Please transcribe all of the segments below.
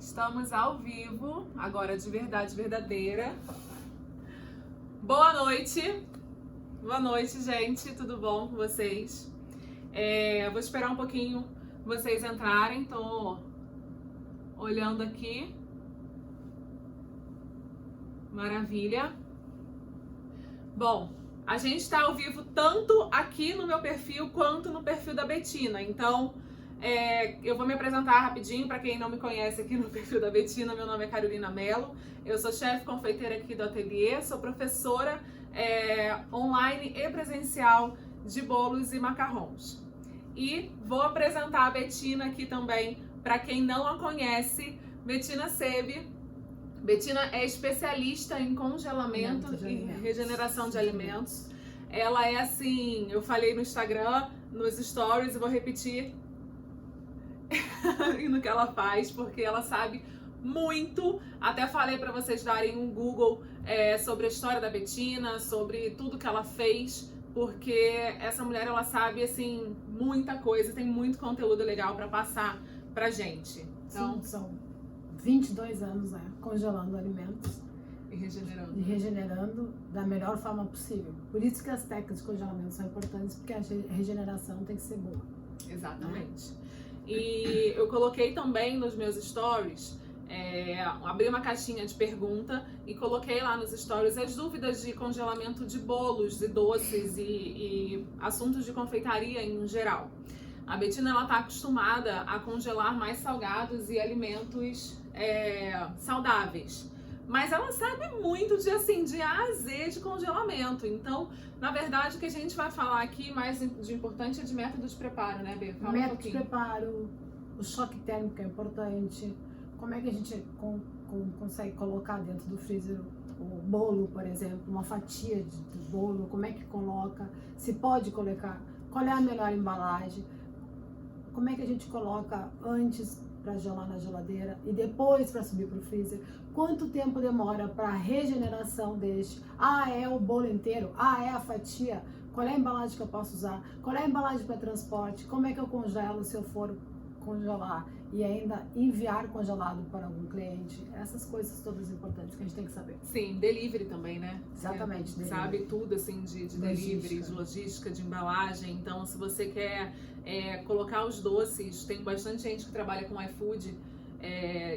Estamos ao vivo, agora de verdade verdadeira. Boa noite! Boa noite, gente, tudo bom com vocês? Vou esperar um pouquinho vocês entrarem, tô olhando aqui. Maravilha! Bom, a gente está ao vivo tanto aqui no meu perfil quanto no perfil da Betina, então eu vou me apresentar rapidinho para quem não me conhece aqui no perfil da Betina. Meu nome é Carolina Mello, eu sou chefe confeiteira aqui do ateliê, sou professora online e presencial de bolos e macarrons. E vou apresentar a Betina aqui também para quem não a conhece. Betina Sebe. Betina é especialista em congelamento e regeneração de alimentos. Ela é assim, eu falei no Instagram, nos stories, e vou repetir no que ela faz, porque ela sabe muito. Até falei para vocês darem um Google sobre a história da Betina, sobre tudo que ela fez, porque essa mulher, ela sabe assim muita coisa, tem muito conteúdo legal para passar pra gente. Então, são 22 anos congelando alimentos e regenerando da melhor forma possível. Por isso que as técnicas de congelamento são importantes, porque a regeneração tem que ser boa. Exatamente. E eu coloquei também nos meus stories, abri uma caixinha de pergunta e coloquei lá nos stories as dúvidas de congelamento de bolos e doces e assuntos de confeitaria em geral. A Betina, ela tá acostumada a congelar mais salgados e alimentos saudáveis. Mas ela sabe muito de A a Z de congelamento. Então, na verdade, o que a gente vai falar aqui mais de importante é de método de preparo, né, Bê? Fala método de preparo, o choque térmico é importante. Como é que a gente consegue colocar dentro do freezer o bolo, por exemplo, uma fatia de bolo, como é que coloca, se pode colocar, qual é a melhor embalagem, como é que a gente coloca antes para gelar na geladeira e depois para subir para o freezer, quanto tempo demora para a regeneração deste, é o bolo inteiro, é a fatia, qual é a embalagem que eu posso usar, qual é a embalagem para transporte, como é que eu congelo se eu for congelar e ainda enviar congelado para algum cliente, essas coisas todas importantes que a gente tem que saber. Sim, delivery também, né? Exatamente. Sabe tudo assim de delivery, de logística, de embalagem. Então, se você quer colocar os doces, tem bastante gente que trabalha com iFood,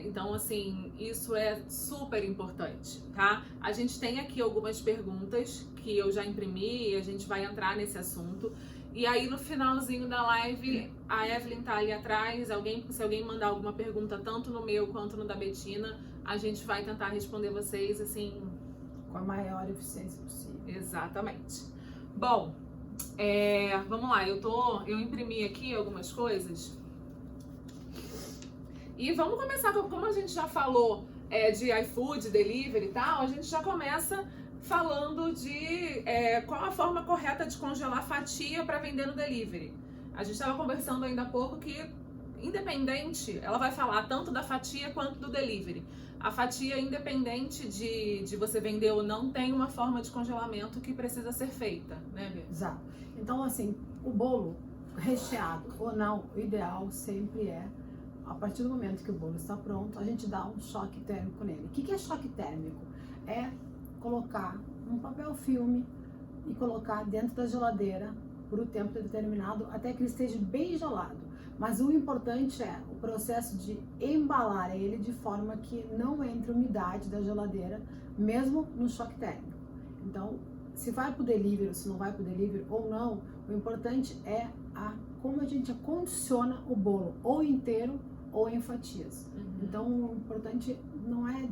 então assim, isso é super importante, tá? A gente tem aqui algumas perguntas que eu já imprimi e a gente vai entrar nesse assunto. E aí no finalzinho da live, a Evelyn tá ali atrás, se alguém mandar alguma pergunta, tanto no meu quanto no da Betina, a gente vai tentar responder vocês assim com a maior eficiência possível. Exatamente. Bom, vamos lá, eu imprimi aqui algumas coisas. E vamos começar, como a gente já falou de iFood, delivery e tal, a gente já começa falando de qual a forma correta de congelar fatia para vender no delivery. A gente estava conversando ainda há pouco que, independente, ela vai falar tanto da fatia quanto do delivery. A fatia, independente de você vender ou não, tem uma forma de congelamento que precisa ser feita, né, Bê? Exato. Então, assim, o bolo recheado ou não, o ideal sempre é, a partir do momento que o bolo está pronto, a gente dá um choque térmico nele. O que é choque térmico? É colocar um papel filme e colocar dentro da geladeira por um tempo determinado até que ele esteja bem gelado. Mas o importante é o processo de embalar ele de forma que não entre umidade da geladeira, mesmo no choque térmico. Então, se vai para o delivery, se não vai para o delivery ou não, o importante é como a gente condiciona o bolo, ou inteiro ou em fatias. Então, o importante não é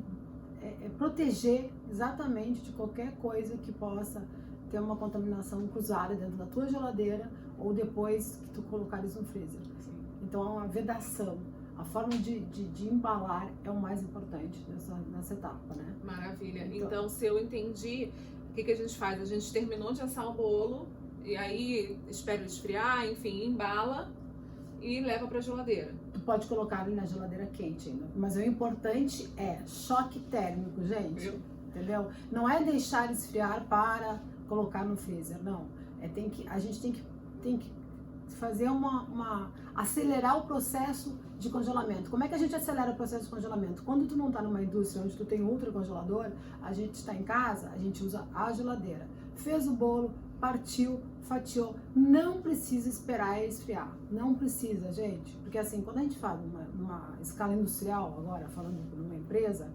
proteger exatamente de qualquer coisa que possa ter uma contaminação cruzada dentro da tua geladeira ou depois que tu colocares no freezer. Sim. Então, a vedação, a forma de embalar é o mais importante nessa etapa, né? Maravilha. Então, se eu entendi, o que a gente faz? A gente terminou de assar o bolo e aí espera esfriar, enfim, embala e leva para a geladeira. Tu pode colocar ele na geladeira quente ainda, mas o importante é choque térmico, gente. Entendeu? Não é deixar esfriar para colocar no freezer, não. A gente tem que fazer acelerar o processo de congelamento. Como é que a gente acelera o processo de congelamento? Quando tu não está numa indústria onde tu tem ultracongelador, a gente está em casa, a gente usa a geladeira. Fez o bolo, partiu, fatiou, não precisa esperar esfriar, não precisa, gente, porque assim, quando a gente fala numa escala industrial, agora falando numa empresa,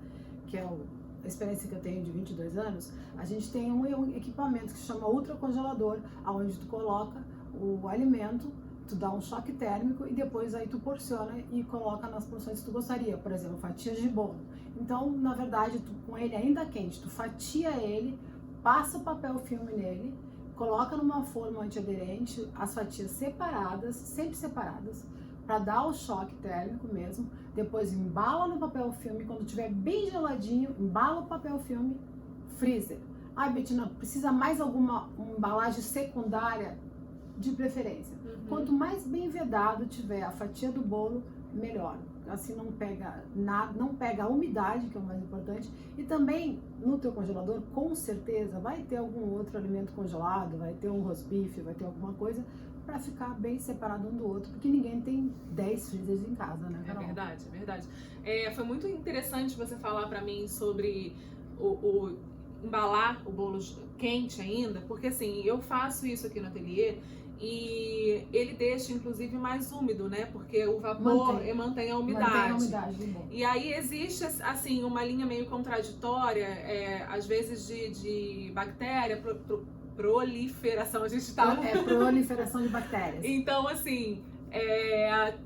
que é a experiência que eu tenho de 22 anos, a gente tem um equipamento que se chama ultracongelador, onde tu coloca o alimento, tu dá um choque térmico e depois aí tu porciona e coloca nas porções que tu gostaria, por exemplo, fatias de bolo. Então, na verdade, tu, com ele ainda quente, tu fatia ele, passa o papel filme nele, coloca numa forma antiaderente, as fatias separadas, sempre separadas, para dar o choque térmico mesmo. Depois embala no papel filme, quando tiver bem geladinho, embala o papel filme, freezer. Ah, Betina, precisa mais alguma embalagem secundária? De preferência. Quanto mais bem vedado tiver a fatia do bolo, melhor. Assim não pega nada, não pega a umidade, que é o mais importante. E também no teu congelador, com certeza, vai ter algum outro alimento congelado, vai ter um rosbife, vai ter alguma coisa para ficar bem separado um do outro, porque ninguém tem 10 freezers em casa, né, Carol? É verdade, é verdade. Foi muito interessante você falar para mim sobre embalar o bolo quente ainda, porque assim, eu faço isso aqui no ateliê e ele deixa inclusive mais úmido, né? Porque o vapor mantém a umidade. Mantém a umidade do bolo. E aí existe assim uma linha meio contraditória, às vezes de bactéria, proliferação, a gente tá... proliferação de bactérias. Então, assim,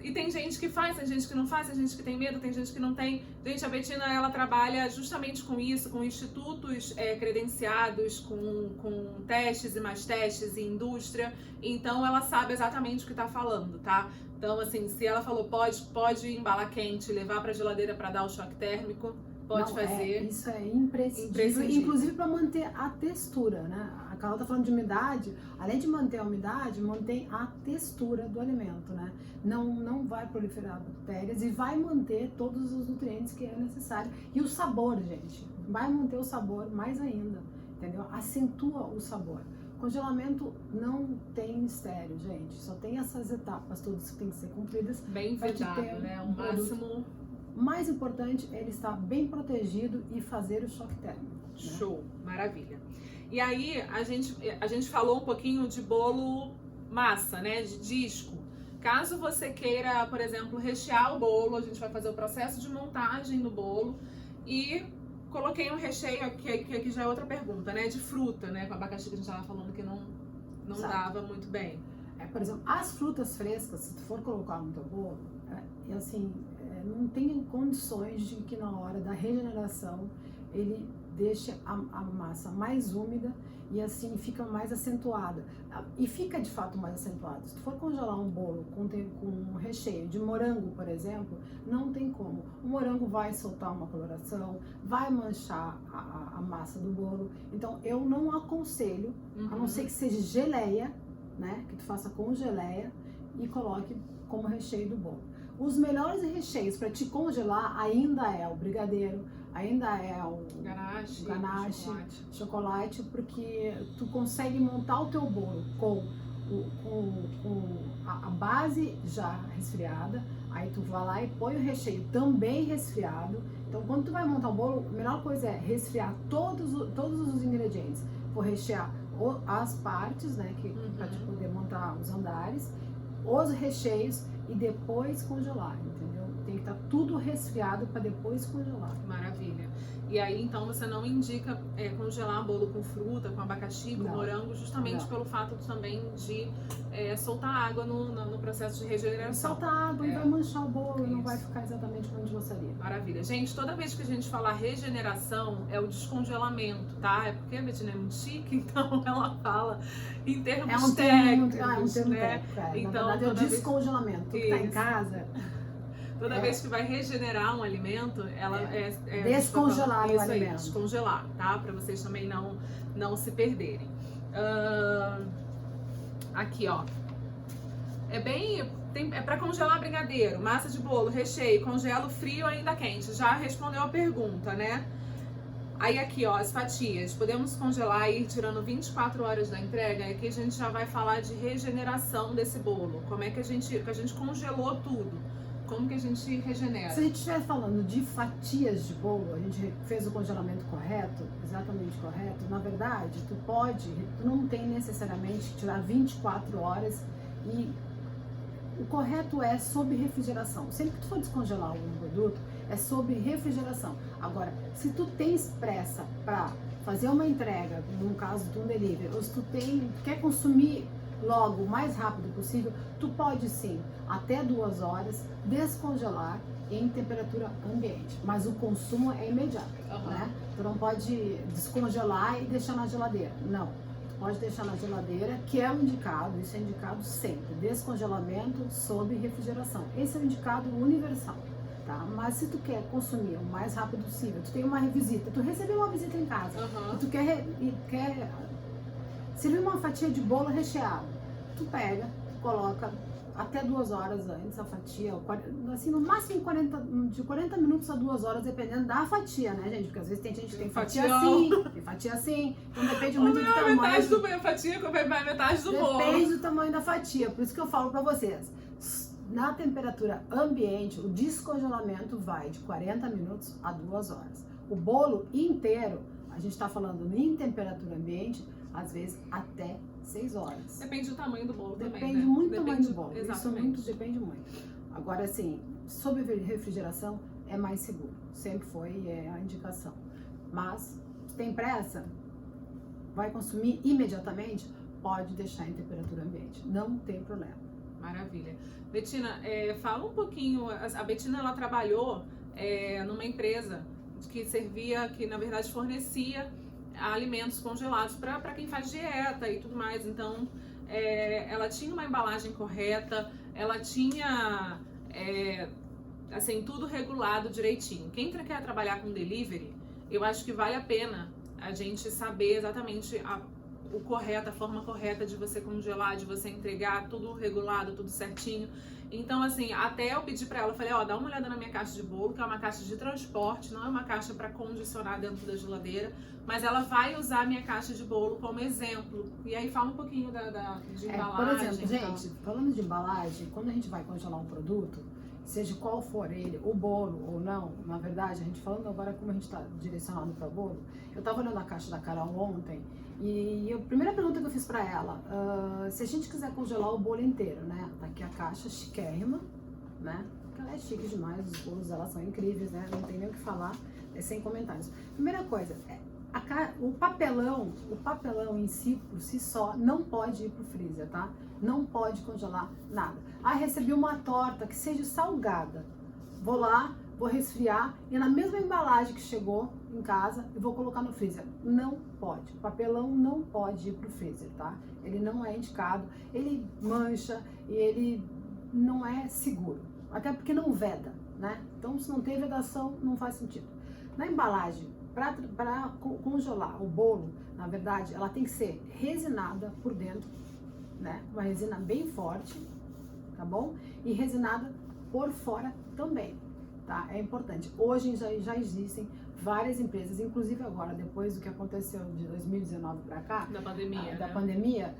e tem gente que faz, tem gente que não faz, tem gente que tem medo, tem gente que não tem. Gente, a Betina, ela trabalha justamente com isso, com institutos credenciados, com testes e mais testes em indústria. Então, ela sabe exatamente o que tá falando, tá? Então, assim, se ela falou pode embalar quente, levar pra geladeira para dar o choque térmico, pode fazer. Isso é imprescindível. Inclusive para manter a textura, né? A Carol tá falando de umidade, além de manter a umidade, mantém a textura do alimento, né? Não vai proliferar bactérias e vai manter todos os nutrientes que é necessário. E o sabor, gente, vai manter o sabor mais ainda, entendeu? Acentua o sabor. Congelamento não tem mistério, gente. Só tem essas etapas todas que tem que ser cumpridas. Bem vedado, né? O máximo... Mais importante é ele estar bem protegido e fazer o choque térmico. Né? Show, maravilha. E aí a gente falou um pouquinho de bolo massa, né? De disco. Caso você queira, por exemplo, rechear o bolo, a gente vai fazer o processo de montagem do bolo e coloquei um recheio aqui já é outra pergunta, né? De fruta, né? Com abacaxi que a gente estava falando que não dava muito bem. Por exemplo, as frutas frescas, se tu for colocar no teu bolo, e assim, não tem condições de que na hora da regeneração ele deixe a massa mais úmida e assim fica mais acentuada. E fica de fato mais acentuado. Se tu for congelar um bolo com um recheio de morango, por exemplo, não tem como. O morango vai soltar uma coloração, vai manchar a massa do bolo. Então eu não aconselho, a não ser que seja geleia, né? Que tu faça com geleia e coloque como recheio do bolo. Os melhores recheios para te congelar ainda é o brigadeiro, ainda é o ganache, chocolate, porque tu consegue montar o teu bolo com a base já resfriada, aí tu vai lá e põe o recheio também resfriado. Então quando tu vai montar o bolo, a melhor coisa é resfriar todos os ingredientes. Vou rechear as partes, né, para te poder montar os andares, os recheios e depois congelar, entendeu? Tem que estar tudo resfriado para depois congelar. Maravilha. E aí, então, você não indica congelar bolo com fruta, com abacaxi, com morango, justamente pelo fato também de soltar água no processo de regeneração. Solta água e vai manchar o bolo, não vai ficar exatamente como a gente gostaria. Maravilha. Gente, toda vez que a gente falar regeneração, é o descongelamento, tá? É porque a Betina é muito chique, então ela fala em termos técnicos, né? Então, na verdade, é o descongelamento. Tu que tá em casa... Toda vez que vai regenerar um alimento, ela descongelar o alimento. Descongelar, tá? Para vocês também não se perderem. Aqui, ó. É para congelar brigadeiro, massa de bolo, recheio, congelo frio ainda quente. Já respondeu a pergunta, né? Aí aqui, ó, as fatias. Podemos congelar e ir tirando 24 horas da entrega. Aqui a gente já vai falar de regeneração desse bolo. Como é que a gente congelou tudo. Como que a gente regenera? Se a gente estiver falando de fatias de bolo, a gente fez o congelamento correto, exatamente correto, na verdade, tu não tem necessariamente que tirar 24 horas e o correto é sob refrigeração. Sempre que tu for descongelar algum produto, é sob refrigeração. Agora, se tu tens pressa para fazer uma entrega, no caso de um delivery, ou se tu quer consumir logo o mais rápido possível, tu pode sim, até 2 horas, descongelar em temperatura ambiente. Mas o consumo é imediato, né? Tu não pode descongelar e deixar na geladeira. Não. Pode deixar na geladeira, que é o indicado, isso é indicado sempre, descongelamento sob refrigeração. Esse é o indicado universal, tá? Mas se tu quer consumir o mais rápido possível, tu tem uma visita, tu recebeu uma visita em casa, e tu quer servir uma fatia de bolo recheado, tu pega, coloca até 2 horas antes a fatia, assim, no máximo de 40 minutos a 2 horas, dependendo da fatia, né, gente? Porque às vezes tem gente que tem fatia assim, tem fatia assim, então depende muito do tamanho. Metade do bolo. Depende do tamanho da fatia, por isso que eu falo pra vocês. Na temperatura ambiente, o descongelamento vai de 40 minutos a 2 horas. O bolo inteiro, a gente tá falando em temperatura ambiente, às vezes até 6 horas. Depende do tamanho do bolo também, Depende né? muito do tamanho do bolo. Exatamente. Isso depende muito. Agora, assim, sob refrigeração é mais seguro. Sempre foi a indicação. Mas, se tem pressa, vai consumir imediatamente, pode deixar em temperatura ambiente. Não tem problema. Maravilha. Betina, fala um pouquinho. A Betina, ela trabalhou numa empresa que na verdade fornecia alimentos congelados para quem faz dieta e tudo mais. Então, ela tinha uma embalagem correta, ela tinha, assim, tudo regulado direitinho. Quem quer trabalhar com delivery, eu acho que vale a pena a gente saber exatamente a forma correta de você congelar, de você entregar, tudo regulado, tudo certinho. Então, assim, até eu pedi pra ela, falei, dá uma olhada na minha caixa de bolo, que é uma caixa de transporte, não é uma caixa para condicionar dentro da geladeira, mas ela vai usar a minha caixa de bolo como exemplo. E aí fala um pouquinho de embalagem. Por exemplo, gente, falando de embalagem, quando a gente vai congelar um produto, seja qual for ele, o bolo ou não, na verdade, a gente falando agora como a gente está direcionado para bolo, eu tava olhando a caixa da Carol ontem e a primeira pergunta que eu fiz para ela, se a gente quiser congelar o bolo inteiro, né? Tá aqui a caixa chiquérrima, né? Porque ela é chique demais, os bolos dela são incríveis, né? Não tem nem o que falar, sem comentários. Primeira coisa, o papelão em si, por si só, não pode ir pro freezer, tá? Não pode congelar nada. Recebi uma torta que seja salgada. Vou lá, vou resfriar e na mesma embalagem que chegou em casa, eu vou colocar no freezer. Não pode. O papelão não pode ir pro freezer, tá? Ele não é indicado, ele mancha e ele não é seguro. Até porque não veda, né? Então, se não tem vedação, não faz sentido. Na embalagem, para congelar o bolo, na verdade, ela tem que ser resinada por dentro, né? Uma resina bem forte, tá bom? E resinada por fora também, tá? É importante. Hoje já existem várias empresas, inclusive agora, depois do que aconteceu de 2019 para cá, da pandemia,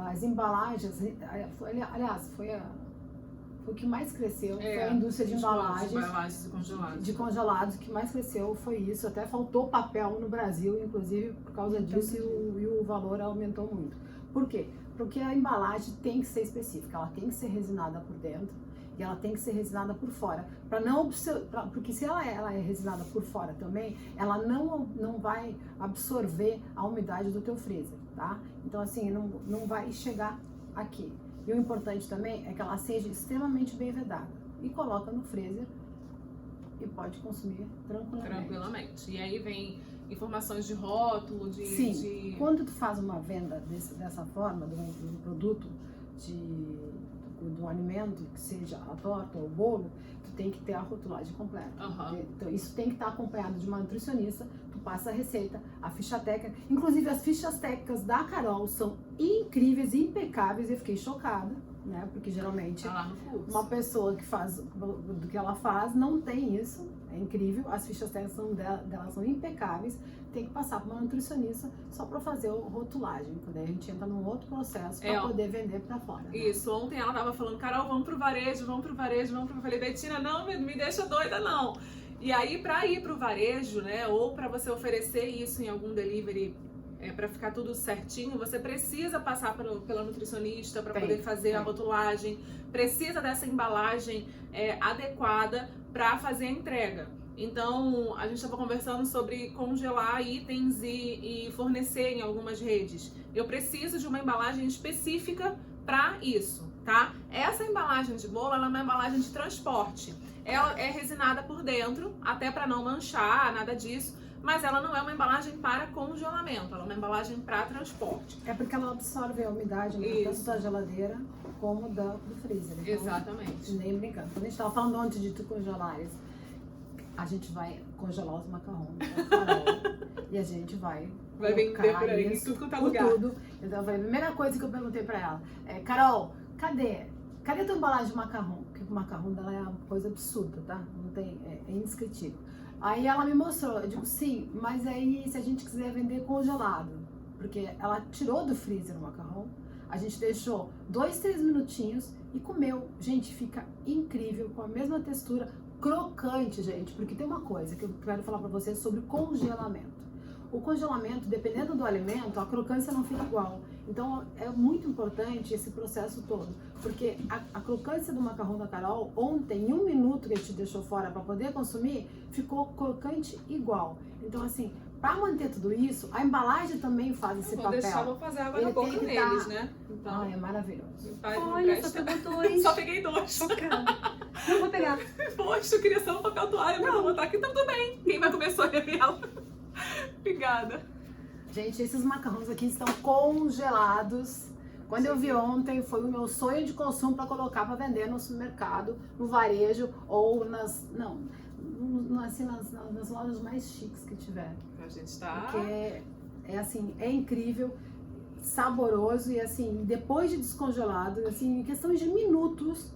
as embalagens, aliás, foi o que mais cresceu, foi a indústria de embalagens de congelados, que mais cresceu foi isso. Até faltou papel no Brasil, inclusive por causa disso, e o valor aumentou muito. Por quê? Porque a embalagem tem que ser específica, ela tem que ser resinada por dentro e ela tem que ser resinada por fora, porque se ela é resinada por fora também, ela não vai absorver a umidade do teu freezer, tá? Então assim, não vai chegar aqui. E o importante também é que ela seja extremamente bem vedada. E coloca no freezer e pode consumir tranquilamente. E aí vem informações de rótulo, Sim, quando tu faz uma venda dessa forma, de um produto, do alimento, que seja a torta ou o bolo, tu tem que ter a rotulagem completa. Então, isso tem que estar acompanhado de uma nutricionista. Tu passa a receita, a ficha técnica. Inclusive, as fichas técnicas da Carol são incríveis, impecáveis. Eu fiquei chocada, né? Porque geralmente Tá lá no fluxo. uma pessoa que faz do que ela faz não tem isso. É incrível, as fichas técnicas dela são impecáveis. Tem que passar por uma nutricionista só para fazer a rotulagem. Daí a gente entra num outro processo para poder vender para fora. Né? Isso, ontem ela tava falando, Carol, vamos pro varejo, vamos pro varejo, vamos pro... Eu falei, Betina, não, me deixa doida, não. E aí, para ir pro varejo, né, ou para você oferecer isso em algum delivery, para ficar tudo certinho, você precisa passar pela nutricionista para poder fazer a rotulagem, precisa dessa embalagem adequada para fazer a entrega. Então, a gente estava conversando sobre congelar itens e fornecer em algumas redes. Eu preciso de uma embalagem específica para isso, tá? Essa embalagem de bolo, ela é uma embalagem de transporte. Ela é resinada por dentro, até para não manchar, nada disso. Mas ela não é uma embalagem para congelamento, ela é uma embalagem para transporte. É porque ela absorve a umidade tanto da geladeira como do freezer. Então, exatamente. Nem brincando. Quando a gente estava falando ontem de tu congelares, a gente vai congelar os macarrões e a gente vai vender por aí, tudo quanto é lugar. Tudo. Então, a primeira coisa que eu perguntei para ela é, Carol, cadê a tua embalagem de macarrão? Porque o macarrão dela é uma coisa absurda, tá? Não tem, é indescritível. Aí ela me mostrou, eu digo, sim, mas aí se a gente quiser vender congelado, porque ela tirou do freezer o macarrão, a gente deixou 2, 3 minutinhos e comeu. Gente, fica incrível, com a mesma textura, crocante, gente, porque tem uma coisa que eu quero falar pra vocês sobre congelamento. O congelamento, dependendo do alimento, a crocância não fica igual. Então, é muito importante esse processo todo. Porque a crocância do macarrão da Carol, ontem, em 1 minuto que a gente deixou fora para poder consumir, ficou crocante igual. Então, assim, para manter tudo isso, a embalagem também faz esse papel. Vou fazer água na boca neles, né? Então, é maravilhoso. Olha, só pegou 2. Só peguei 2. Não vou pegar. Poxa, eu queria só um papel toalha pra botar aqui, então tudo bem. Quem vai comer sou eu e ela. Obrigada. Gente, esses macarrões aqui estão congelados. Quando eu vi ontem, foi o meu sonho de consumo para colocar para vender no supermercado, no varejo ou nas lojas mais chiques que tiver. A gente tá... Porque é incrível, saboroso e assim, depois de descongelado, assim, em questão de minutos,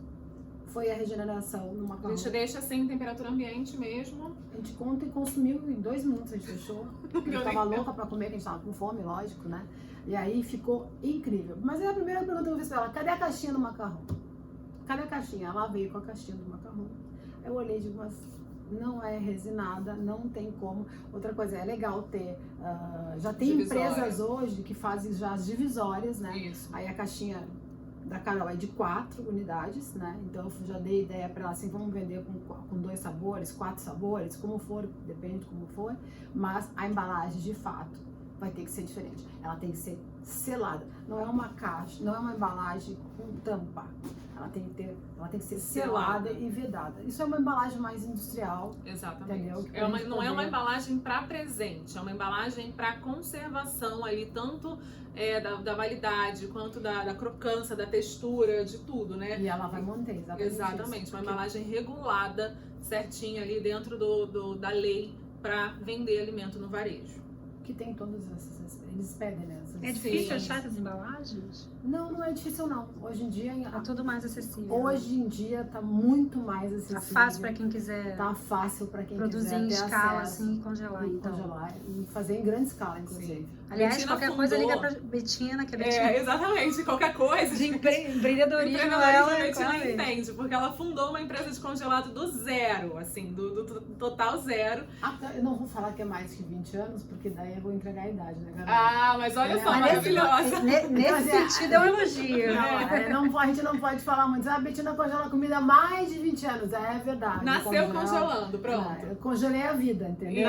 foi a regeneração no macarrão. A gente deixa assim em temperatura ambiente mesmo. A gente ontem consumiu em 2 minutos, a gente deixou. A gente tava louca pra comer, que a gente tava com fome, lógico, né? E aí ficou incrível. Mas aí a primeira pergunta que eu fiz pra ela, cadê a caixinha do macarrão? Cadê a caixinha? Ela veio com a caixinha do macarrão. Eu olhei e digo, mas não é resinada, não tem como. Outra coisa, é legal ter, já tem empresas hoje que fazem já as divisórias, né? Isso. Aí a caixinha da Carol é de 4 unidades, né? Então eu já dei ideia para ela assim, vamos vender com 2 sabores, 4 sabores, como for, depende de como for, mas a embalagem de fato vai ter que ser diferente. Ela tem que ser selada. Não é uma caixa, não é uma embalagem com tampa. Ela tem que ser selada e vedada. Isso é uma embalagem mais industrial. Exatamente. Entendeu? Não é uma embalagem para presente, é uma embalagem para conservação ali, tanto da validade, quanto da crocância, da textura, de tudo, né? E ela vai manter, exatamente. Isso. Uma embalagem regulada, certinha ali dentro da lei para vender alimento no varejo. Que tem todas essas, eles pedem, né? É difícil achar essas embalagens? Não é difícil não. Hoje em dia... Tá tudo mais acessível. Hoje em dia tá muito mais acessível. Tá fácil para quem quiser. Tá fácil para quem produzir quiser em escala acesso, assim e congelar. Congelar e fazer em grande escala, inclusive. Sim. Aliás, Betina qualquer coisa liga pra Betina, que a Betina... exatamente. Qualquer coisa. De empreendedorismo, ela a Betina entende, porque ela fundou uma empresa de congelado do zero, assim, do total zero. Eu não vou falar que é mais que 20 anos, porque daí eu vou entregar a idade, né, galera? Ah, mas olha só, maravilhosa. Nesse sentido é um elogio. A gente não pode falar muito. A Betina congela comida há mais de 20 anos. É verdade. Nasceu congelando, pronto. Eu congelei a vida, entendeu?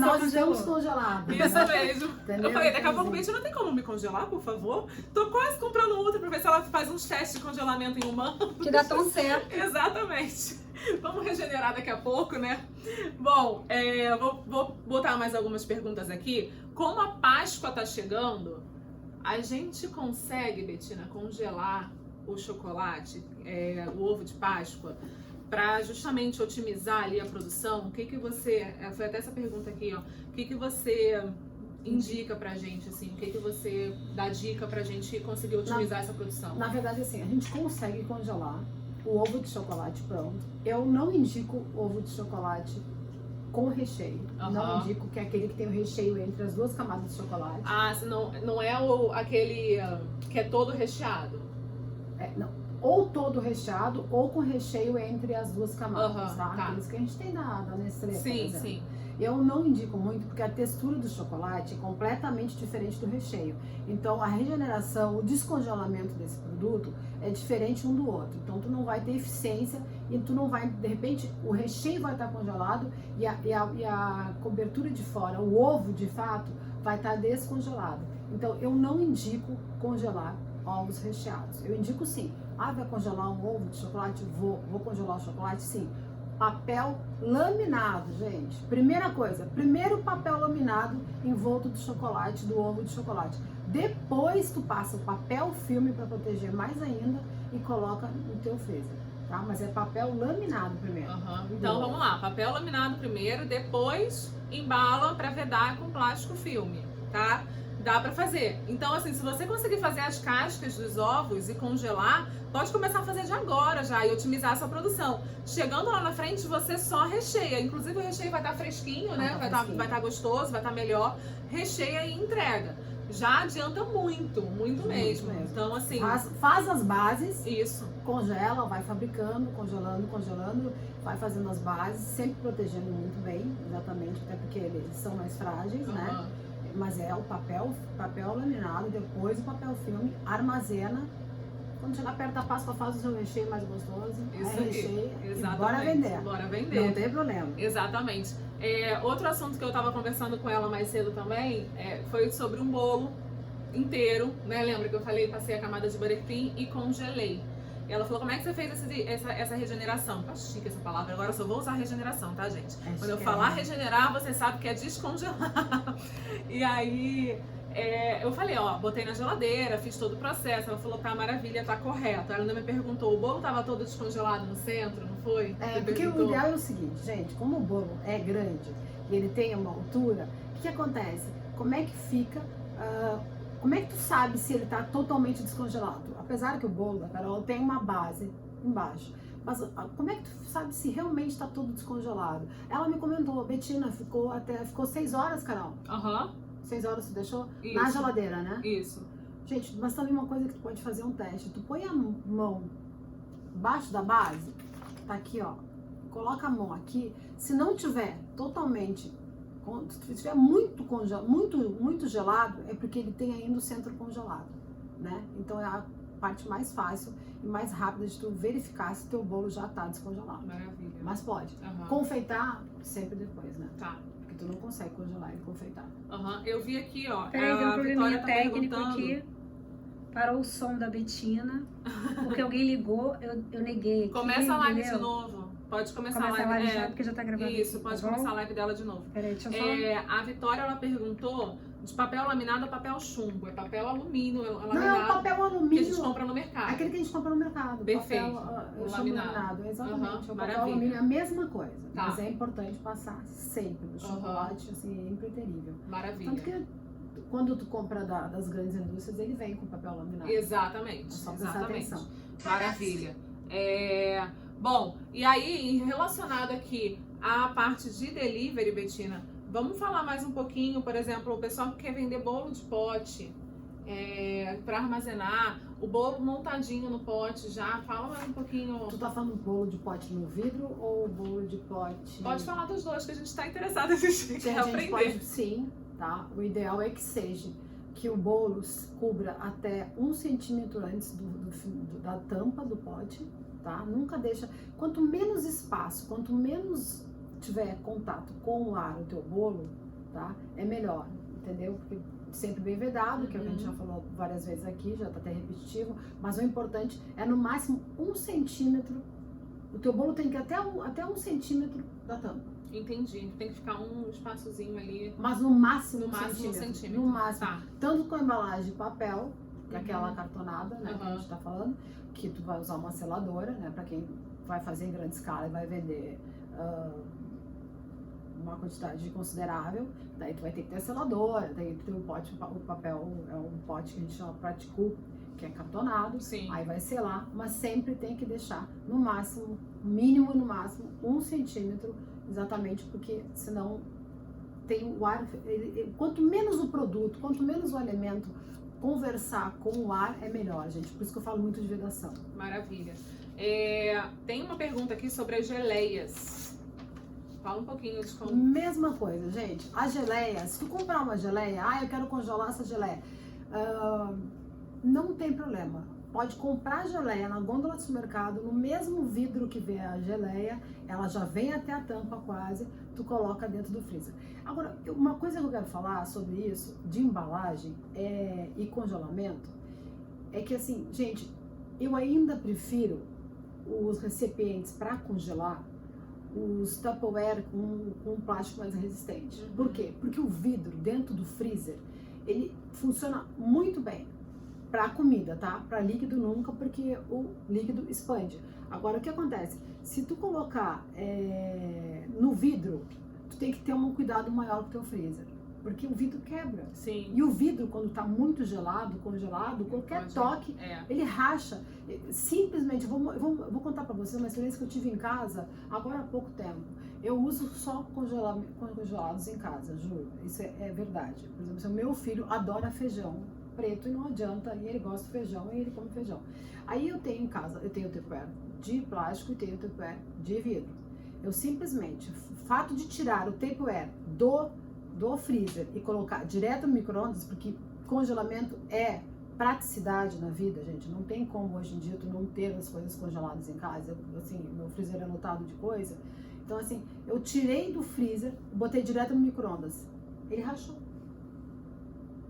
Nós estamos congelados. Isso mesmo. Entendeu? Eu falei, daqui a pouco, Betina, tem como me congelar, por favor? Tô quase comprando outra pra ver se ela faz uns testes de congelamento em humano. Que dá tão certo. Exatamente. Vamos regenerar daqui a pouco, né? Bom, vou botar mais algumas perguntas aqui. Como a Páscoa tá chegando, a gente consegue, Betina, congelar o chocolate, o ovo de Páscoa, para justamente otimizar ali a produção? O que você... Foi até essa pergunta aqui, ó. O que você indica pra gente, assim? O que você dá dica pra gente conseguir otimizar essa produção? Na verdade, assim, a gente consegue congelar o ovo de chocolate pronto. Eu não indico ovo de chocolate com recheio. Não indico que é aquele que tem o recheio entre as duas camadas de chocolate. Ah, não é aquele que é todo recheado? Não. Ou todo recheado ou com recheio entre as duas camadas, tá? Tá. Aqueles que a gente tem da Nestlé, por Sim, exemplo. sim. Eu não indico muito porque a textura do chocolate é completamente diferente do recheio. Então a regeneração, o descongelamento desse produto é diferente um do outro. Então tu não vai ter eficiência e tu não vai, de repente, o recheio vai estar congelado e a cobertura de fora, o ovo de fato, vai estar descongelado. Então eu não indico congelar ovos recheados. Eu indico sim. Vai congelar um ovo de chocolate? Vou congelar o chocolate? Sim. Papel laminado, gente. Primeira coisa, primeiro papel laminado envolto de chocolate, do ovo de chocolate. Depois tu passa o papel filme para proteger mais ainda e coloca no teu freezer, tá? Mas é papel laminado primeiro. Então vamos lá, papel laminado primeiro, depois embala para vedar com plástico filme, tá? Dá pra fazer. Então, assim, se você conseguir fazer as cascas dos ovos e congelar, pode começar a fazer de agora já e otimizar essa produção. Chegando lá na frente, você só recheia. Inclusive, o recheio vai estar fresquinho, né? Vai estar gostoso, vai estar melhor. Recheia e entrega. Já adianta muito mesmo. Então, assim... Faz as bases. Isso. Congela, vai fabricando, congelando, vai fazendo as bases, sempre protegendo muito bem, exatamente, até porque eles são mais frágeis, né? Mas é o papel laminado, depois o papel filme, armazena. Quando chegar perto da Páscoa, faz o seu recheio mais gostoso. Isso recheia aí. E bora vender. Bora vender. Não tem problema. Exatamente. Outro assunto que eu tava conversando com ela mais cedo também foi sobre um bolo inteiro, né? Lembra que eu falei, passei a camada de buttercream e congelei. E ela falou, como é que você fez essa regeneração? Tá chique essa palavra, agora eu só vou usar regeneração, tá, gente? Quando eu falar regenerar, você sabe que é descongelar. E aí, eu falei, ó, botei na geladeira, fiz todo o processo. Ela falou, tá, maravilha, tá correto. Ela ainda me perguntou, o bolo tava todo descongelado no centro, não foi? Porque o ideal é o seguinte, gente, como o bolo é grande e ele tem uma altura, o que acontece? Como é que fica... como é que tu sabe se ele tá totalmente descongelado? Apesar que o bolo da Carol tem uma base embaixo. Mas como é que tu sabe se realmente está tudo descongelado? Ela me comentou, Betina, ficou 6 horas, Carol. 6 horas tu deixou? Isso. Na geladeira, né? Isso. Gente, mas também uma coisa que tu pode fazer um teste. Tu põe a mão embaixo da base, tá aqui, ó. Coloca a mão aqui. Se não tiver totalmente... Se estiver muito gelado, é porque ele tem ainda o centro congelado, né? Então é a parte mais fácil e mais rápida de tu verificar se teu bolo já tá descongelado. Maravilha. Mas pode. Confeitar sempre depois, né? Tá. Porque tu não consegue congelar e confeitar. Eu vi aqui, ó. Peraí, tem um probleminha tá técnico aqui. Parou o som da Betina, porque alguém ligou, eu neguei aqui. Começa a live entendeu? de novo. Pode começar Começa a live. já, porque já tá gravando. Isso, aqui, pode tá começar bom? a live dela de novo. Peraí, deixa eu só... A Vitória, ela perguntou de papel laminado a papel chumbo. É papel alumínio laminado. Não, é o papel alumínio. Que a gente compra no mercado. Aquele que a gente compra no mercado. Perfeito. Papel, Laminado. Exatamente. O papel Maravilha. alumínio é a mesma coisa. Tá. Mas é importante passar sempre. O chocolate, assim, é impreterível. Maravilha. Tanto que quando tu compra das grandes indústrias, ele vem com papel laminado. Exatamente. É só prestar atenção. Maravilha. Bom, e aí, relacionado aqui à parte de delivery, Betina, vamos falar mais um pouquinho, por exemplo, o pessoal que quer vender bolo de pote para armazenar, o bolo montadinho no pote já, fala mais um pouquinho. Tu tá falando bolo de pote no vidro ou bolo de pote... Pode falar dos dois, que a gente tá interessado em assistir, aprender. Pode, sim, tá? O ideal é que seja que o bolo cubra até 1 centímetro antes da tampa do pote, tá? Nunca deixa... Quanto menos espaço, quanto menos tiver contato com o ar o teu bolo, tá? É melhor, entendeu? Porque sempre bem vedado, que a gente já falou várias vezes aqui, já tá até repetitivo, mas o importante é no máximo 1 centímetro. O teu bolo tem que ir até 1 centímetro da tampa. Entendi, tem que ficar um espaçozinho ali. Mas no máximo, No máximo 1 centímetro. No máximo. Tá. Tanto com a embalagem de papel, que é aquela cartonada, né, que a gente tá falando, que tu vai usar uma seladora, né, pra quem vai fazer em grande escala e vai vender uma quantidade considerável, daí tu vai ter que ter seladora, daí tu tem um pote, o papel é um pote que a gente chama Praticu, que é cartonado, Sim. aí vai selar, mas sempre tem que deixar no máximo, mínimo no máximo, 1 centímetro, exatamente porque senão tem o ar, quanto menos o produto, quanto menos o alimento conversar com o ar é melhor, gente, por isso que eu falo muito de vedação. Maravilha. Tem uma pergunta aqui sobre as geleias. Fala um pouquinho de como... Mesma coisa, gente, a geleia, se tu comprar uma geleia, eu quero congelar essa geleia, não tem problema. Pode comprar a geleia na gôndola do supermercado, no mesmo vidro que vem a geleia, ela já vem até a tampa quase, tu coloca dentro do freezer. Agora, uma coisa que eu quero falar sobre isso, de embalagem e congelamento, é que assim, gente, eu ainda prefiro os recipientes para congelar, os Tupperware com plástico mais resistente. Por quê? Porque o vidro dentro do freezer, ele funciona muito bem para comida, tá? Para líquido nunca, porque o líquido expande. Agora, o que acontece? Se tu colocar no vidro, tu tem que ter um cuidado maior com o teu freezer, porque o vidro quebra. Sim. E o vidro, quando tá muito gelado, congelado, qualquer toque, ele racha. Simplesmente, vou contar para vocês uma experiência que eu tive em casa agora há pouco tempo. Eu uso só congelados em casa, juro. Isso é verdade. Por exemplo, meu filho adora feijão preto e não adianta, e ele gosta de feijão e ele come feijão. Aí eu tenho em casa, eu tenho o Tupperware de plástico e tenho o Tupperware de vidro. Eu simplesmente, o fato de tirar o Tupperware do freezer e colocar direto no micro-ondas, porque congelamento é praticidade na vida, gente. Não tem como hoje em dia tu não ter as coisas congeladas em casa. Meu freezer é lotado de coisa. Então, assim, eu tirei do freezer, botei direto no micro-ondas. Ele rachou.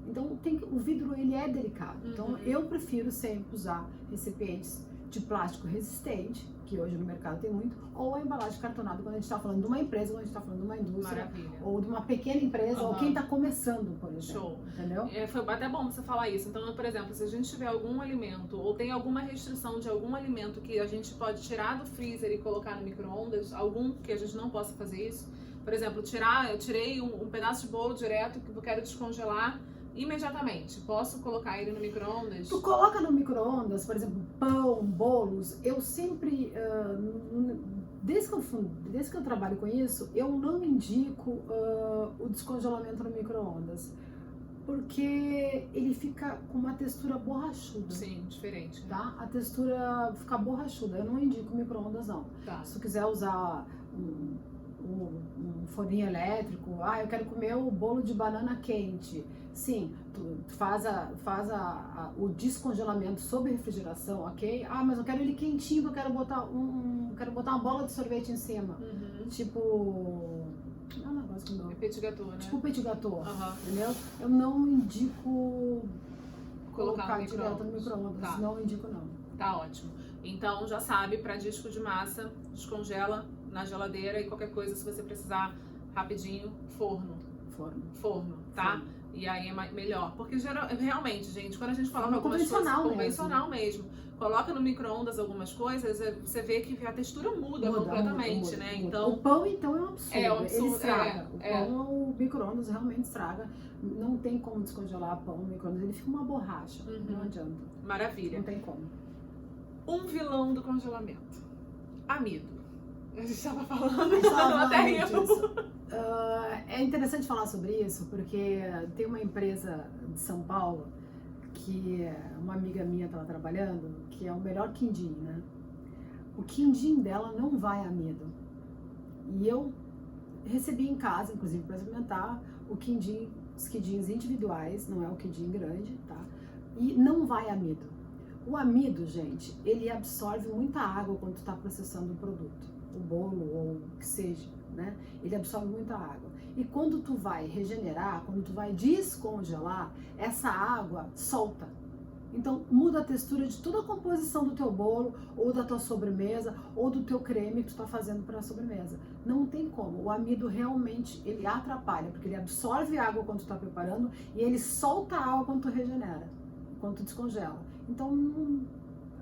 Então, o vidro, ele é delicado. Então, eu prefiro sempre usar recipientes de plástico resistente, que hoje no mercado tem muito, ou a embalagem cartonada, quando a gente está falando de uma empresa, quando a gente está falando de uma indústria, ou de uma pequena empresa, ou quem está começando, por exemplo. Show. Entendeu? Foi até bom você falar isso. Então, por exemplo, se a gente tiver algum alimento, ou tem alguma restrição de algum alimento que a gente pode tirar do freezer e colocar no micro-ondas, algum que a gente não possa fazer isso, por exemplo, eu tirei um pedaço de bolo direto que eu quero descongelar imediatamente. Posso colocar ele no micro-ondas? Tu coloca no micro-ondas, por exemplo, pão, bolos. Eu sempre, desde que eu trabalho com isso, eu não indico o descongelamento no micro-ondas, porque ele fica com uma textura borrachuda. Sim, diferente. Tá? A textura fica borrachuda. Eu não indico micro-ondas, não. Tá. Se tu quiser usar um forninho elétrico, eu quero comer o bolo de banana quente. Sim, tu faz o descongelamento sob refrigeração, ok? Mas eu quero ele quentinho, eu quero botar uma bola de sorvete em cima. Tipo, não é um negócio que não. Petit gâteau, né? Tipo petit gâteau, entendeu? Eu não indico colocar direto no micro-ondas, Tá. Não indico não. Tá ótimo. Então já sabe, para disco de massa, descongela na geladeira e qualquer coisa, se você precisar rapidinho, forno, tá? Forno. E aí é melhor. Porque realmente, gente, quando a gente coloca algumas convencional coisas convencional mesmo, coloca no micro-ondas algumas coisas, você vê que a textura muda completamente, né? Muda. Então, o pão, então, é um absurdo. É um absurdo, Ele estraga. O micro-ondas realmente estraga. Não tem como descongelar pão no micro-ondas. Ele fica uma borracha. Não adianta. Maravilha. Não tem como. Um vilão do congelamento. Amido. A gente estava falando, é interessante falar sobre isso, porque tem uma empresa de São Paulo que uma amiga minha estava trabalhando, que é o melhor quindim, né? O quindim dela não vai amido. E eu recebi em casa, inclusive, para experimentar o quindim, os quindins individuais, não é o quindim grande, tá? E não vai amido. O amido, gente, ele absorve muita água quando tu está processando o produto, o bolo ou o que seja, né? Ele absorve muita água. E quando tu vai regenerar, quando tu vai descongelar, essa água solta. Então muda a textura de toda a composição do teu bolo, ou da tua sobremesa, ou do teu creme que tu está fazendo para a sobremesa. Não tem como. O amido realmente, ele atrapalha, porque ele absorve água quando tu está preparando e ele solta a água quando tu regenera, quando tu descongela. Então,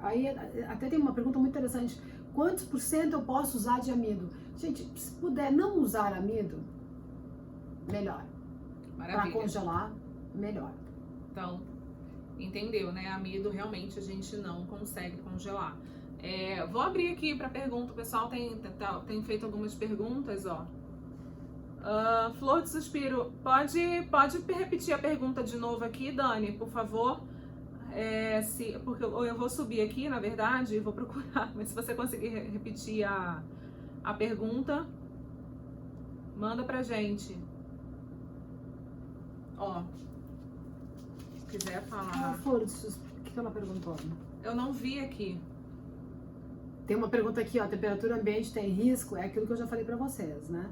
aí até tem uma pergunta muito interessante. Quantos % eu posso usar de amido? Gente, se puder não usar amido, melhor. Para Maravilha. congelar, melhor. Então, entendeu, né? Amido realmente a gente não consegue congelar. Vou abrir aqui para pergunta. O pessoal tem feito algumas perguntas, ó. Flor de Suspiro, pode repetir a pergunta de novo aqui, Dani, por favor? Porque eu vou subir aqui, na verdade, e vou procurar, mas se você conseguir repetir a pergunta, manda pra gente. Ó, se quiser falar. Flor de Suspiro, o que ela perguntou? Eu não vi aqui. Tem uma pergunta aqui, ó, temperatura ambiente tem risco? É aquilo que eu já falei pra vocês, né?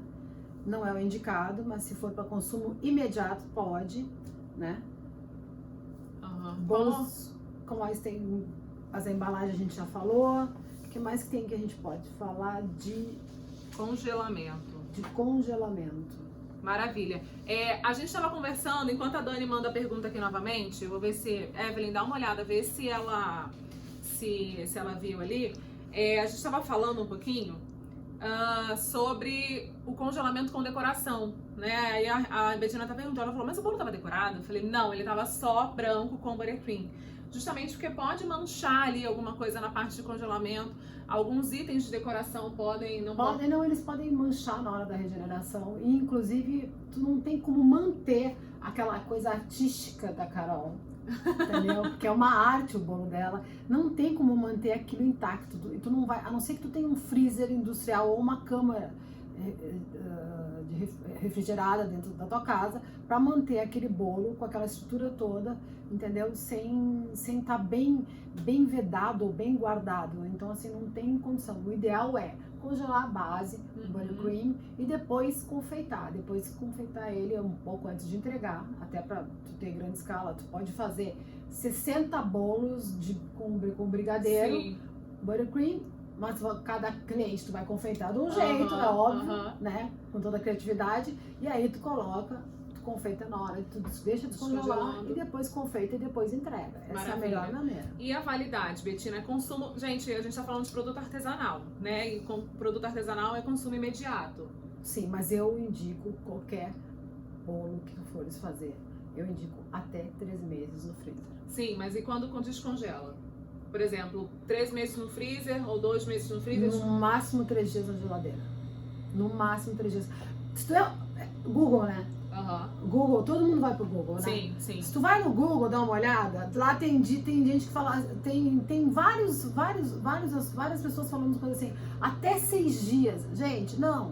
Não é o indicado, mas se for para consumo imediato, pode, né? Bolos, como mais tem as embalagens, a gente já falou. O que mais que tem que a gente pode falar de congelamento? De congelamento. Maravilha. A gente estava conversando, enquanto a Dani manda a pergunta aqui novamente, eu vou ver se... Evelyn, dá uma olhada, vê se ela viu ali. A gente estava falando um pouquinho sobre o congelamento com decoração, né? Aí a Betina tá perguntando, ela falou, mas o bolo tava decorado? Eu falei, não, ele tava só branco com buttercream. Justamente porque pode manchar ali alguma coisa na parte de congelamento. Alguns itens de decoração podem... Não, eles podem manchar na hora da regeneração. E, inclusive, tu não tem como manter aquela coisa artística da Carol. Entendeu? Porque é uma arte o bolo dela. Não tem como manter aquilo intacto. Tu não vai, a não ser que tu tenha um freezer industrial ou uma câmara refrigerada dentro da tua casa para manter aquele bolo com aquela estrutura toda, entendeu? Sem estar bem vedado ou bem guardado. Então, assim, não tem condição. O ideal é congelar a base, buttercream, e depois confeitar. Depois confeitar ele um pouco antes de entregar, até para tu ter grande escala. Tu pode fazer 60 bolos com brigadeiro, Sim. Buttercream, mas cada cliente tu vai confeitar de um jeito, é óbvio, né? Com toda a criatividade. E aí tu coloca, tu confeita na hora, tu deixa descongelar e depois confeita e depois entrega. Essa é a melhor maneira. E a validade, Betina, é consumo... Gente, a gente tá falando de produto artesanal, né? E com produto artesanal é consumo imediato. Sim, mas eu indico qualquer bolo que tu fores fazer. Eu indico até 3 meses no freezer. Sim, mas e quando descongela? Por exemplo, 3 meses no freezer ou 2 meses no freezer? No máximo 3 dias na geladeira. No máximo 3 dias. Se tu Google, né? Google, todo mundo vai pro Google, né? Sim, sim. Se tu vai no Google dar uma olhada, lá tem gente que fala, tem várias pessoas falando coisas assim, até 6 dias. Gente, não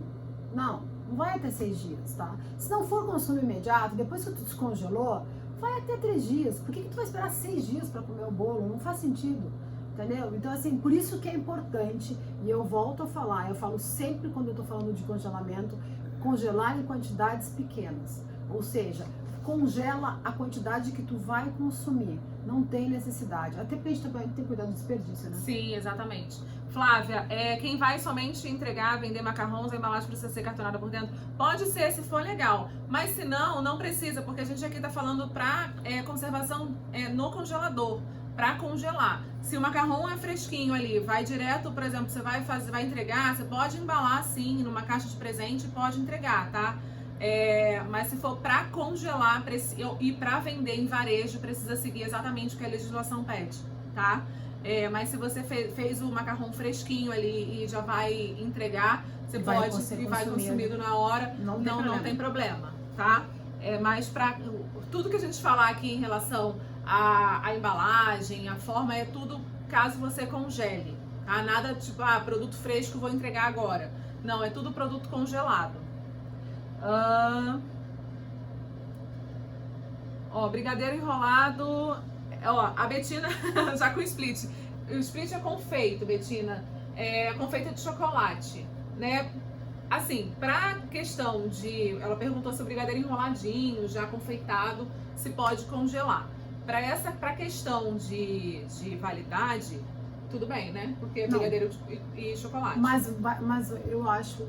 vai até 6 dias, tá? Se não for consumo imediato, depois que tu descongelou, vai até 3 dias. Por que tu vai esperar 6 dias para comer o bolo? Não faz sentido, entendeu? Então, assim, por isso que é importante, e eu volto a falar, eu falo sempre quando eu tô falando de congelamento, congelar em quantidades pequenas. Ou seja, congela a quantidade que tu vai consumir. Não tem necessidade. Até porque a gente tem que cuidar do desperdício, né? Sim, exatamente. Flávia, quem vai somente entregar, vender macarrons, a embalagem precisa ser cartonada por dentro? Pode ser, se for legal. Mas se não, não precisa, porque a gente aqui tá falando pra conservação no congelador, pra congelar. Se o macarrão é fresquinho ali, vai direto, por exemplo, você vai entregar, você pode embalar sim, numa caixa de presente, pode entregar, tá? Mas se for para congelar e para vender em varejo, precisa seguir exatamente o que a legislação pede, tá? Mas se você fez o macarrão fresquinho ali e já vai entregar, você pode e vai consumido na hora, não tem problema, tá? Mas para tudo que a gente falar aqui em relação à embalagem, a forma, é tudo caso você congele, tá? Nada tipo, produto fresco vou entregar agora. Não, é tudo produto congelado. Brigadeiro enrolado. A Betina já com o split. O split é confeito, Betina. É confeito de chocolate, né? Assim, pra questão de... Ela perguntou se o brigadeiro enroladinho, já confeitado, se pode congelar. Pra questão de validade, tudo bem, né? Porque é brigadeiro e chocolate. Mas eu acho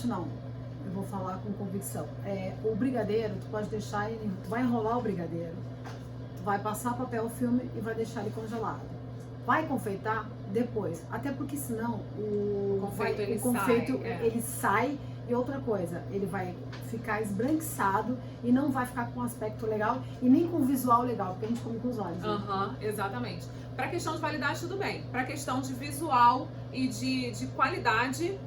não. Eu vou falar com convicção. O brigadeiro, tu pode deixar ele... Tu vai enrolar o brigadeiro, tu vai passar papel filme e vai deixar ele congelado. Vai confeitar depois. Até porque senão o confeito ele sai E outra coisa, ele vai ficar esbranquiçado e não vai ficar com um aspecto legal e nem com um visual legal, porque a gente come com os olhos. Aham, exatamente. Para questão de validade, tudo bem. Para questão de visual e de qualidade,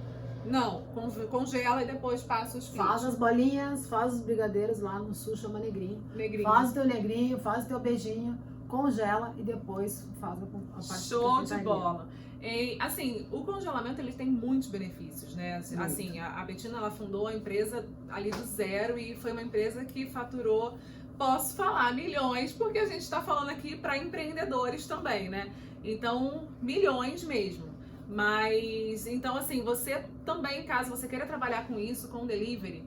não. Congela e depois passa os fios. Faz as bolinhas, faz os brigadeiros lá no sul, chama negrinho. Negrinho. Faz o teu negrinho, faz o teu beijinho, congela e depois faz a parte Show da de bola. E, assim, o congelamento ele tem muitos benefícios, né? Assim, a Bettina ela fundou a empresa ali do zero e foi uma empresa que faturou, posso falar, milhões, porque a gente está falando aqui para empreendedores também, né? Então, milhões mesmo. Mas, então, assim, você também, caso você queira trabalhar com isso, com delivery,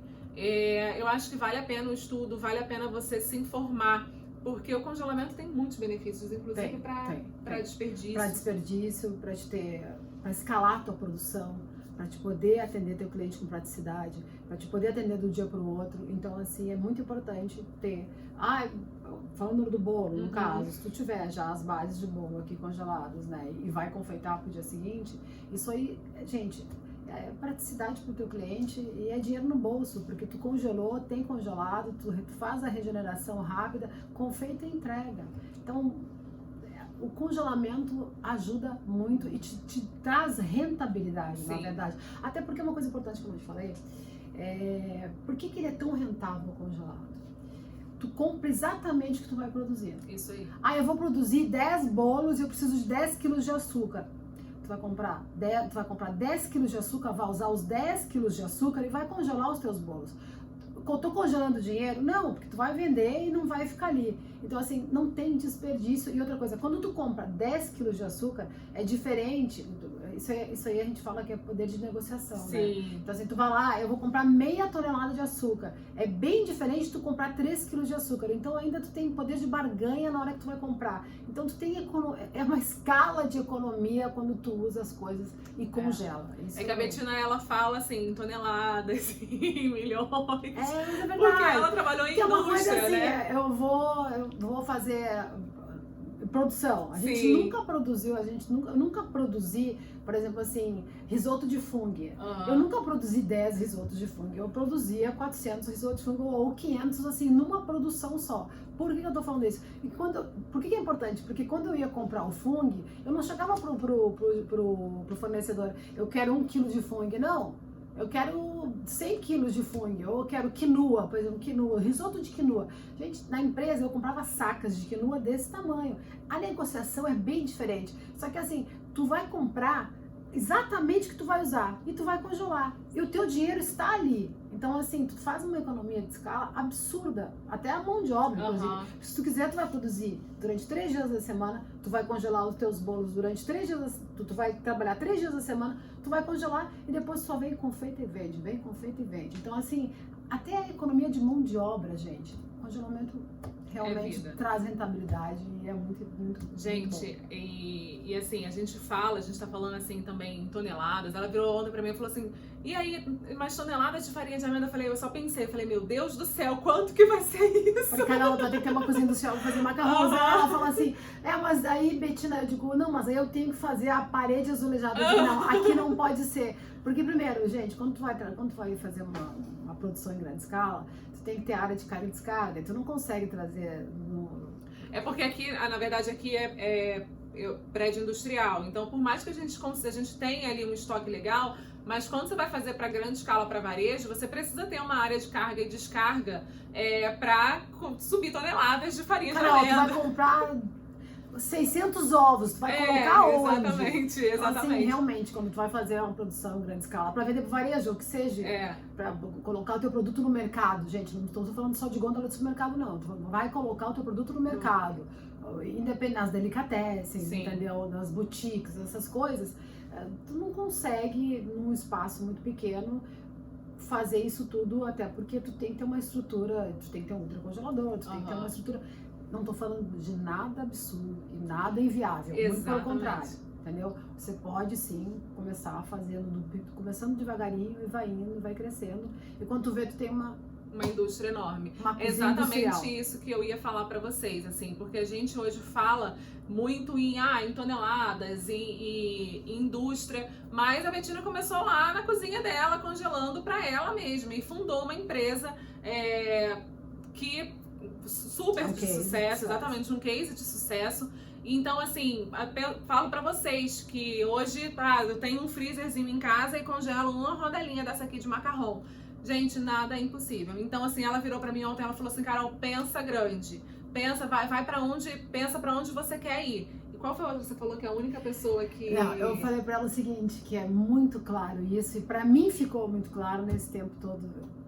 eu acho que vale a pena o estudo, vale a pena você se informar. Porque o congelamento tem muitos benefícios, inclusive para desperdício. Para desperdício, para escalar a tua produção, para te poder atender teu cliente com praticidade, para te poder atender do dia para o outro. Então, assim, é muito importante ter... falando do bolo, no caso, se tu tiver já as bases de bolo aqui congeladas, né, e vai confeitar pro dia seguinte, isso aí, gente... é praticidade para o teu cliente e é dinheiro no bolso, porque tu congelou, tem congelado, tu faz a regeneração rápida, confeita e entrega. Então, o congelamento ajuda muito e te traz rentabilidade, Sim. Na verdade. Até porque uma coisa importante, como eu te falei, por que ele é tão rentável congelado? Tu compra exatamente o que tu vai produzir. Isso aí. Eu vou produzir 10 bolos e eu preciso de 10 quilos de açúcar. Tu vai comprar 10 quilos de açúcar, vai usar os 10 quilos de açúcar e vai congelar os teus bolos. Eu tô congelando dinheiro? Não, porque tu vai vender e não vai ficar ali. Então, assim, não tem desperdício. E outra coisa, quando tu compra 10 quilos de açúcar, é diferente. Isso aí a gente fala que é poder de negociação, Sim. né? Então, assim, tu vai lá, eu vou comprar meia tonelada de açúcar. É bem diferente de tu comprar 3 quilos de açúcar. Então, ainda tu tem poder de barganha na hora que tu vai comprar. Então, tu tem uma escala de economia quando tu usa as coisas e congela. Isso que a Bettina, ela fala, assim, em toneladas, em milhões. É verdade. Porque ela trabalhou em Porque é uma coisa indústria, assim, né? eu vou fazer produção. A gente Sim. nunca produziu, eu nunca produzi, por exemplo, assim, risoto de fungo. Uhum. Eu nunca produzi 10 risotos de fungo. Eu produzia 400 risotos de fungo ou 500, assim, numa produção só. Por que eu tô falando isso? Por que é importante? Porque quando eu ia comprar o fungo, eu não chegava pro fornecedor, eu quero 1 quilo de fungo. Não. Eu quero 100 quilos de fungo, ou eu quero quinoa, por exemplo, quinoa, risoto de quinoa. Gente, na empresa eu comprava sacas de quinoa desse tamanho. A negociação é bem diferente. Só que assim, tu vai comprar exatamente o que tu vai usar e tu vai congelar. E o teu dinheiro está ali. Então, assim, tu faz uma economia de escala absurda. Até a mão de obra, inclusive. Se tu quiser, tu vai produzir durante 3 dias da semana, tu vai congelar os teus bolos durante 3 dias, tu vai trabalhar 3 dias da semana, tu vai congelar e depois tu só vem confeita e vende, vem confeita e vende. Então, assim, até a economia de mão de obra, gente, congelamento realmente traz rentabilidade e é muito, muito, gente, muito bom. E assim, a gente tá falando assim também em toneladas. Ela virou ontem pra mim e falou assim, e aí, mais toneladas de farinha de amêndoa? Eu falei, eu falei, meu Deus do céu, quanto que vai ser isso? Porque cada outra tem que ter uma cozinha industrial pra fazer macarrão. Ela fala assim, mas aí, Bettina, eu digo, não, mas aí eu tenho que fazer a parede azulejada. Eu digo, não, aqui não pode ser. Porque primeiro, gente, quando tu vai fazer uma produção em grande escala, tu tem que ter área de carga e descarga. Tu não consegue trazer É porque aqui, na verdade, aqui é prédio industrial. Então, por mais que a gente tenha ali um estoque legal, mas quando você vai fazer para grande escala, para varejo, você precisa ter uma área de carga e descarga para subir toneladas de farinha de amêndoa. Tu vai comprar 600 ovos, tu vai colocar onde? Exatamente. Assim, realmente, quando tu vai fazer uma produção em grande escala, para vender pro varejo, ou que seja, para colocar o teu produto no mercado, gente, não estou falando só de gôndola de supermercado, não. Tu vai colocar o teu produto no mercado, independente das delicatessens, entendeu? Das boutiques, essas coisas, tu não consegue, num espaço muito pequeno, fazer isso tudo, até porque tu tem que ter uma estrutura, tu tem que ter um ultracongelador, tu tem que ter uma estrutura. Não tô falando de nada absurdo e nada inviável, muito pelo contrário, entendeu? Você pode sim começar fazendo, começando devagarinho e vai indo, vai crescendo. E quando tu vê, tu tem uma indústria enorme. Uma cozinha Exatamente industrial. isso que eu ia falar pra vocês, assim, porque a gente hoje fala muito em toneladas, em indústria, mas a Bettina começou lá na cozinha dela, congelando pra ela mesma, e fundou uma empresa que super Um de case de sucesso, sucesso. exatamente, um case de sucesso. Então, assim, falo pra vocês que hoje eu tenho um freezerzinho em casa e congelo uma rodelinha dessa aqui de macarrão. Gente, nada é impossível. Então, assim, ela virou pra mim ontem, ela falou assim, Carol, pensa grande. Pensa, vai para onde, pensa pra onde você quer ir. E qual foi você falou que é a única pessoa que... Não, eu falei pra ela o seguinte, que é muito claro isso, e pra mim ficou muito claro nesse tempo todo.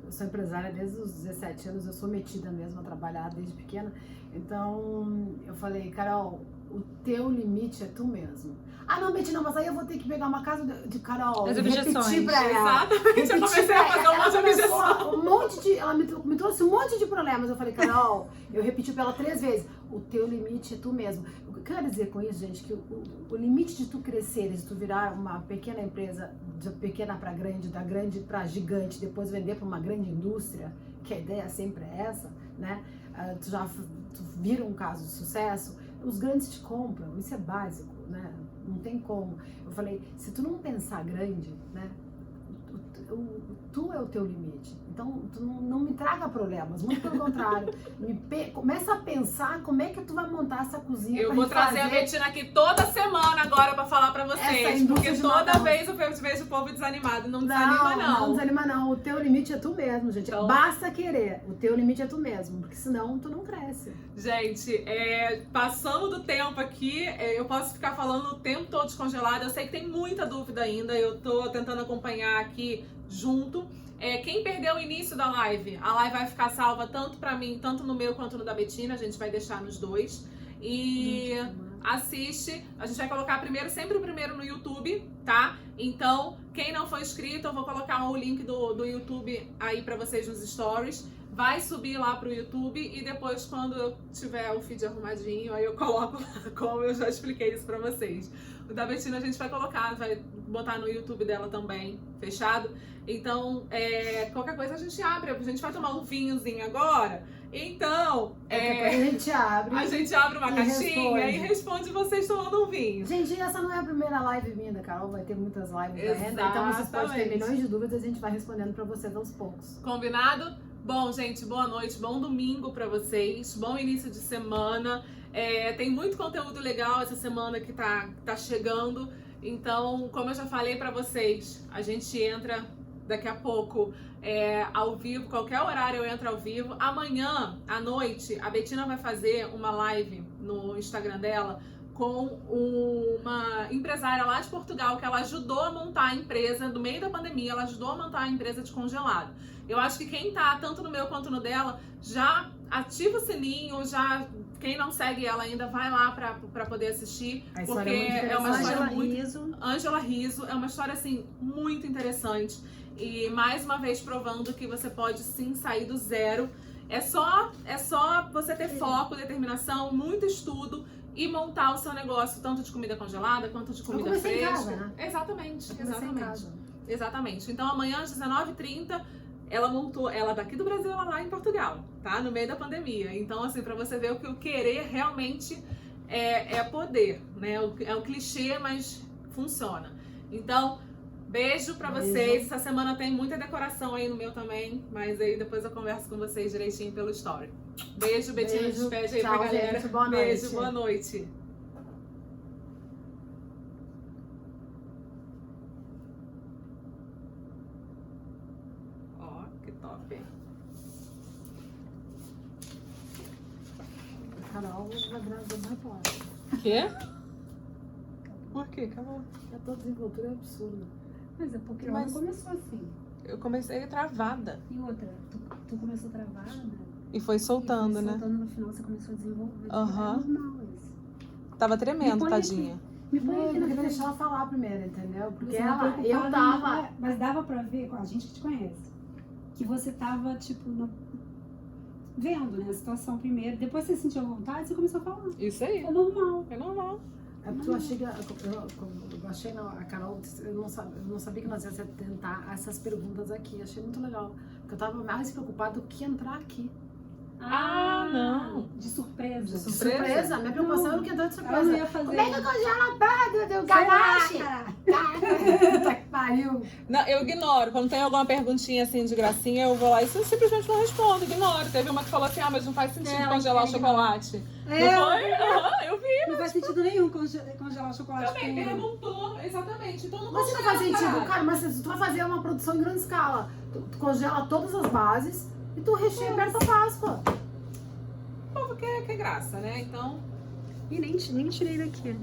Eu sou empresária desde os 17 anos, eu sou metida mesmo a trabalhar desde pequena. Então, eu falei, Carol, o teu limite é tu mesmo. Ah, não, Bettina, mas aí eu vou ter que pegar uma casa de Carol As e repetir objeções. pra ela. Exatamente, eu comecei a fazer um monte de objeção. Ela me trouxe um monte de problemas. Eu falei, Carol, eu repeti pra ela 3 vezes. O teu limite é tu mesmo. O que eu quero dizer com isso, gente, que o limite de tu crescer, de tu virar uma pequena empresa, de pequena pra grande, da grande pra gigante, depois vender pra uma grande indústria, que a ideia sempre é essa, né? Tu vira um caso de sucesso, os grandes te compram, isso é básico, né? Não tem como. Eu falei, se tu não pensar grande, né? Tu é o teu limite. Então, tu não me traga problemas, muito pelo contrário. Começa a pensar como é que tu vai montar essa cozinha. Eu vou trazer a Bettina aqui toda semana agora pra falar pra vocês. Porque toda vez eu vejo o povo desanimado. Não desanima, não. Não desanima, não. O teu limite é tu mesmo, gente. Então... Basta querer. O teu limite é tu mesmo, porque senão tu não cresce. Gente, passando do tempo aqui, eu posso ficar falando o tempo todo descongelado. Eu sei que tem muita dúvida ainda. Eu tô tentando acompanhar aqui junto. Quem perdeu o início da live, a live vai ficar salva tanto pra mim, tanto no meu quanto no da Bettina, a gente vai deixar nos dois. E assiste, a gente vai colocar sempre o primeiro no YouTube, tá? Então, quem não for inscrito, eu vou colocar o link do YouTube aí pra vocês nos stories. Vai subir lá pro YouTube e depois, quando eu tiver o feed arrumadinho, aí eu coloco lá, como eu já expliquei isso pra vocês. O da Bettina a gente vai colocar, vai botar no YouTube dela também, fechado? Então, qualquer coisa a gente abre. A gente vai tomar um vinhozinho agora. Então, a gente abre uma caixinha e responde vocês tomando um vinho. Gente, essa não é a primeira live minha da Carol, vai ter muitas lives da Renda. Então vocês podem ter milhões de dúvidas e a gente vai respondendo pra vocês aos poucos. Combinado? Bom, gente, boa noite, bom domingo pra vocês, bom início de semana. Tem muito conteúdo legal essa semana que tá chegando. Então, como eu já falei pra vocês, a gente entra daqui a pouco ao vivo, qualquer horário eu entro ao vivo. Amanhã à noite, a Bettina vai fazer uma live no Instagram dela com uma empresária lá de Portugal que ela ajudou a montar a empresa, no meio da pandemia, ela ajudou a montar a empresa de congelado. Eu acho que quem tá, tanto no meu quanto no dela, já ativa o sininho, quem não segue ela ainda, vai lá pra poder assistir, porque é uma história muito... Ângela Rizzo, é uma história, assim, muito interessante. E mais uma vez provando que você pode sim sair do zero. É só você ter foco, determinação, muito estudo e montar o seu negócio, tanto de comida congelada quanto de comida fresca. Em casa, né? Exatamente. Então amanhã às 19h30 ela daqui do Brasil, ela lá em Portugal, tá? No meio da pandemia. Então, assim, pra você ver o que o querer realmente é poder, né? É um clichê, mas funciona. Então, beijo pra vocês. Essa semana tem muita decoração aí no meu também, mas aí depois eu converso com vocês direitinho pelo story. Beijo, Bettina, despede aí pra galera. Gente, boa noite. Beijo, boa noite. Ó, que top. Carol, vai gravar fora. Quê? Por quê? Acabou. A tua desenvoltura é absurda. Mas é porque ela começou assim. Eu comecei travada. E outra, tu começou travada. E foi soltando, né? Soltando no final, você começou a desenvolver. Aham. É normal isso. Tava tremendo, Me põe tadinha. aqui. Me põe aqui Eu na queria frente. deixar ela falar primeiro, entendeu? Porque Você ela, tá eu preocupada, tava... Mas dava pra ver, com a gente que te conhece, que você tava, tipo, vendo, né, a situação primeiro. Depois você sentiu vontade, você começou a falar. Isso aí. É normal. É normal. É porque eu achei que eu achei a Carol, eu não sabia que nós ia tentar essas perguntas aqui. Achei muito legal. Porque eu tava mais preocupada do que entrar aqui. Não. De surpresa. Surpresa? Minha preocupação era o que entrar de Ela não surpresa. ia fazer. Como é que eu congelo a pedra do Sei lá, ganache? cara. Puta que pariu. Não, eu ignoro. Quando tem alguma perguntinha assim de gracinha, eu vou lá e simplesmente não respondo, ignoro. Teve uma que falou assim, mas não faz sentido Ela congelar o quer chocolate. É, Não foi? Aham, eu vi. não faz sentido nenhum congelar o chocolate Também puro. perguntou, exatamente. Então não Mas se não congela, faz sentido, caralho. cara, mas se tu vai fazer uma produção em grande escala, tu congela todas as bases e tu recheia perto da Páscoa. O povo quer graça, né? Então, E nem tirei daqui.